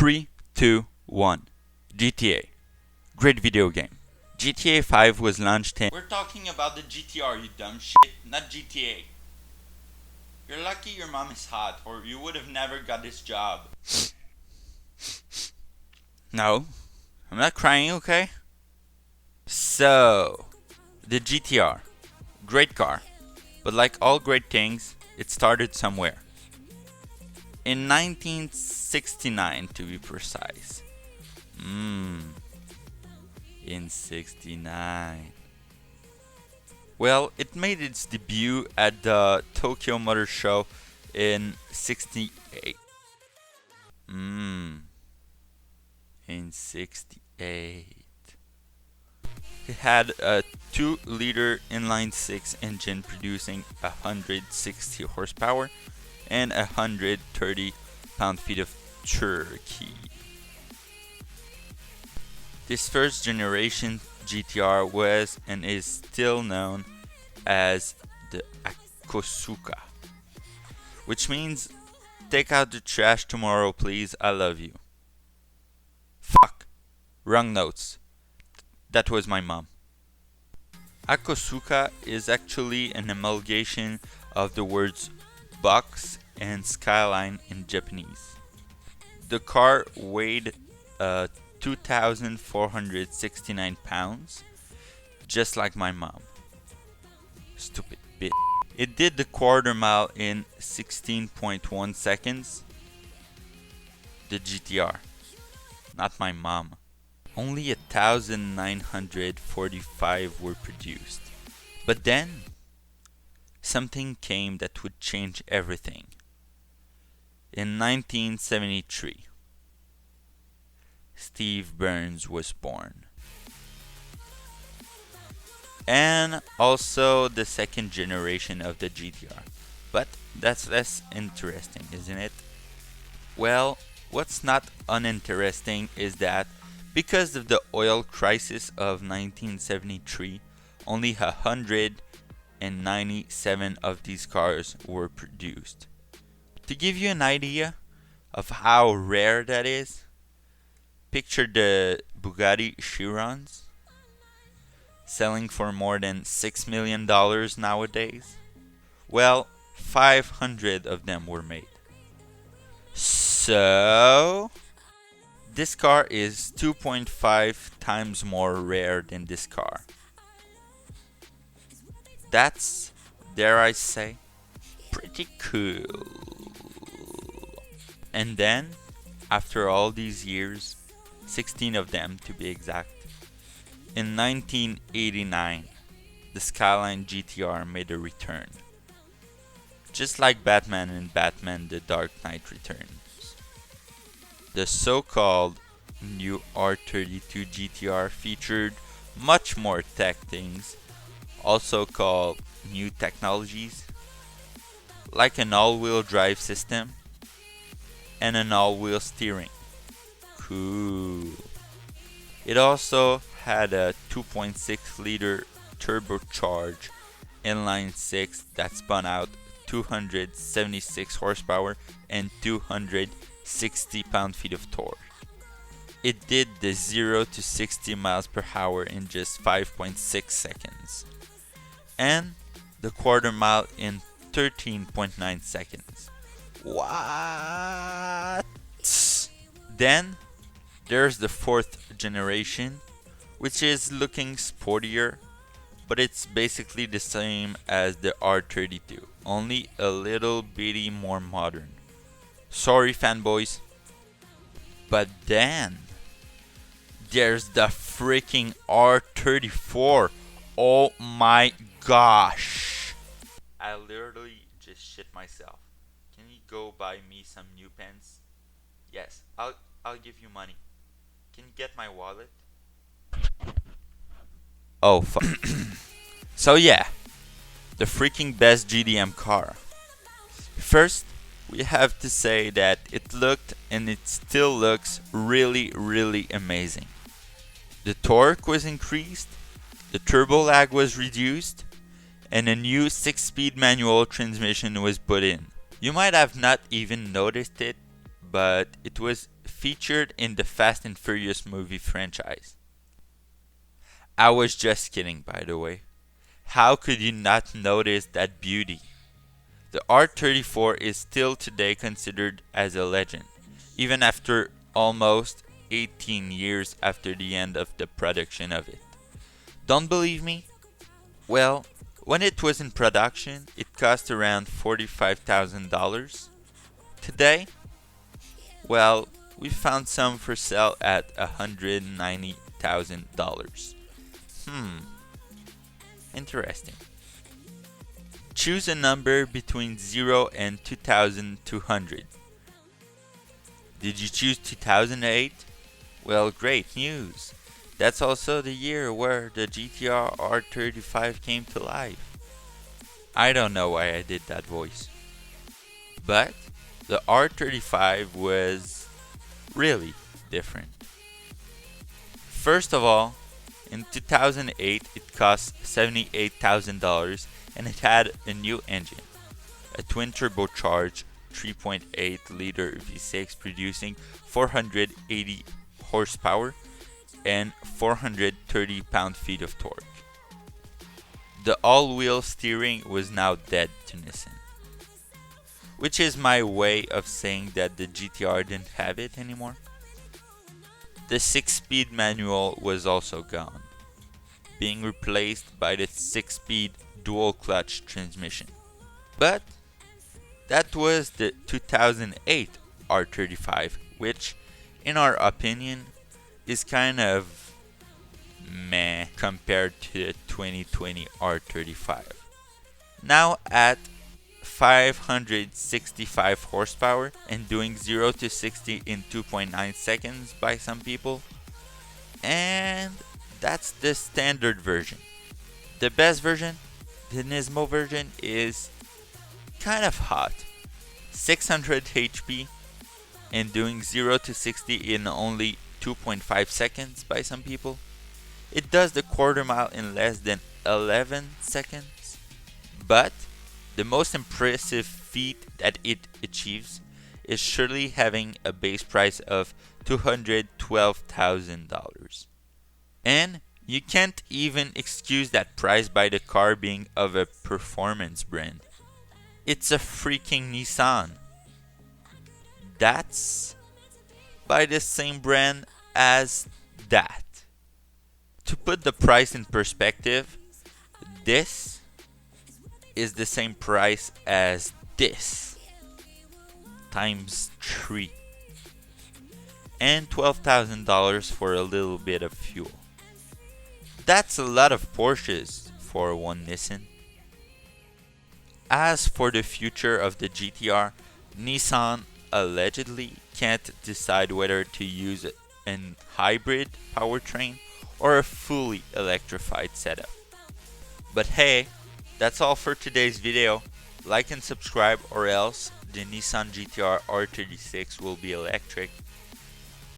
3, 2, 1. GTA. Great video game. GTA 5 was launched in... We're talking about the GTR, you dumb shit, not GTA. You're lucky your mom is hot, or you would have never got this job. No, I'm not crying, okay? So, the GTR. Great car. But like all great things, it started somewhere. In 1969 to be precise. In 69. Well, it made its debut at the Tokyo Motor Show in 68. In 68. It had a 2-liter inline-6 engine producing 160 horsepower and 130 pound-feet of turkey. This first generation GTR was and is still known as the Akosuka, which means take out the trash tomorrow please, I love you. Fuck, wrong notes. That was my mom. Akosuka is actually an amalgamation of the words box and skyline in Japanese. The car weighed 2,469 pounds, just like my mom. Stupid bitch. It did the quarter mile in 16.1 seconds. The GTR, not my mom. Only 1,945 were produced. But then, something came that would change everything. In 1973, Steve Burns was born. And also the second generation of the GTR. But that's less interesting, isn't it? Well, what's not uninteresting is that because of the oil crisis of 1973, only 197 of these cars were produced. To give you an idea of how rare that is, picture the Bugatti Chirons selling for more than $6 million nowadays. Well, 500 of them were made. So, this car is 2.5 times more rare than this car. That's, dare I say, pretty cool. And then, after all these years, 16 of them to be exact, in 1989, the Skyline GTR made a return. Just like Batman in Batman The Dark Knight Returns. The so-called new R32 GTR featured much more tech things, also called new technologies, like an all-wheel drive system and an all-wheel steering. Cool. It also had a 2.6 liter turbocharged inline-6 that spun out 276 horsepower and 260 pound-feet of torque. It did the 0 to 60 miles per hour in just 5.6 seconds, and the quarter mile in 13.9 seconds. What? Then there's the fourth generation, which is looking sportier, but it's basically the same as the R32, only a little bitty more modern. Sorry fanboys. But then there's the freaking R34. Oh my gosh. I literally just shit myself. Can you go buy me some new pens? Yes, I'll give you money. Can you get my wallet? Oh fuck. So yeah, the freaking best GDM car. First, we have to say that it looked and it still looks really amazing. The torque was increased, the turbo lag was reduced, and a new 6-speed manual transmission was put in. You might have not even noticed it, but it was featured in the Fast and Furious movie franchise. I was just kidding, by the way. How could you not notice that beauty? The R34 is still today considered as a legend, even after almost 18 years after the end of the production of it. Don't believe me? Well, when it was in production, it cost around $45,000. Today, well, we found some for sale at $190,000. Interesting. Choose a number between 0 and 2200. Did you choose 2008? Well, great news. That's also the year where the GTR R35 came to life. I don't know why I did that voice. But the R35 was really different. First of all, in 2008 it cost $78,000 and it had a new engine, a twin turbocharged 3.8 liter V6 producing 480 horsepower and 430 pound-feet of torque. The all-wheel steering was now dead to Nissan, which is my way of saying that the GTR didn't have it anymore. The 6-speed manual was also gone, being replaced by the 6-speed dual-clutch transmission. But that was the 2008 R35, which, in our opinion, is kind of meh compared to the 2020 R35. Now at 565 horsepower and doing 0 to 60 in 2.9 seconds by some people. And that's the standard version. The best version, the Nismo version, is kind of hot. 600 HP and doing 0 to 60 in only 2.5 seconds by some people. It does the quarter mile in less than 11 seconds. But the most impressive feat that it achieves is surely having a base price of $212,000. And you can't even excuse that price by the car being of a performance brand. It's a freaking Nissan. That's by the same brand as that. To put the price in perspective, this is the same price as this times 3 and $12,000 for a little bit of fuel. That's a lot of Porsches for one Nissan. As for the future of the GTR, Nissan allegedly can't decide whether to use an hybrid powertrain or a fully electrified setup. But hey, that's all for today's video. Like and subscribe or else the Nissan GTR R36 will be electric.